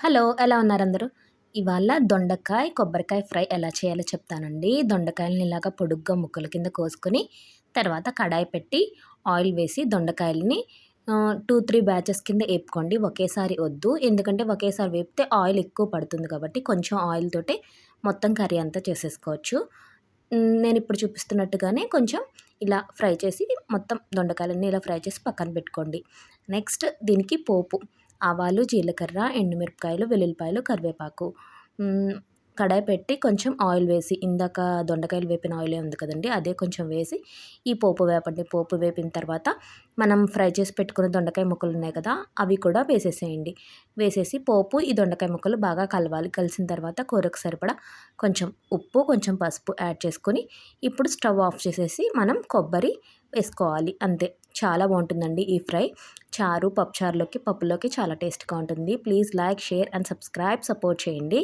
Hello! ఎలా ఉన్నారందరూ? ఇవాళ దొండకాయ, కొబ్బరికాయ ఫ్రై ఎలా చేయాలో చెప్తానండి. దొండకాయలని ఇలాగా పొడుగ్గా ముక్కల కింద కోసుకొని, తర్వాత కడాయి పెట్టి ఆయిల్ వేసి దొండకాయలని 2, 3 బ్యాచెస్ కింద ఏపుకోండి. ఒకేసారి వద్దు. ఎందుకంటే ఒకేసారి వేపితే ఆయిల్ ఎక్కువ పడుతుంది కాబట్టి కొంచెం ఆయిల్ తోటే మొత్తం కర్రీ అంతా చేసేసుకోవచ్చు. నేనిప్పుడు చూపిస్తున్నట్టుగానే కొంచెం ఇలా ఫ్రై చేసి మొత్తం దొండకాయలన్నీ ఇలా ఫ్రై చేసి పక్కన పెట్టుకోండి. నెక్స్ట్ దీనికి పోపు. ఆవాలు, జీలకర్ర, ఎండుమిరపకాయలు, వెల్లుల్లిపాయలు, కరివేపాకు. కడాయి పెట్టి కొంచెం ఆయిల్ వేసి ఇందాక దొండకాయలు వేపిన ఆయిలే ఉంది కదండీ! అదే కొంచెం వేసి ఈ పోపు వేపండి. పోపు వేపిన తర్వాత మనం ఫ్రై చేసి పెట్టుకున్న దొండకాయ ముక్కలు ఉన్నాయి కదా! అవి కూడా వేసేసేయండి. వేసేసి పోపు ఈ దొండకాయ ముక్కలు బాగా కలవాలి. కలిసిన తర్వాత కూరకు సరిపడా కొంచెం ఉప్పు, కొంచెం పసుపు యాడ్ చేసుకొని ఇప్పుడు స్టవ్ ఆఫ్ చేసేసి మనం కొబ్బరి వేసుకోవాలి. అంతే. చాలా బావుంటుందండి ఈ ఫ్రై. చారు, పప్పుచారులోకి, పప్పులోకి చాలా టేస్ట్‌గా ఉంటుంది. Please like, share and subscribe support చేయండి.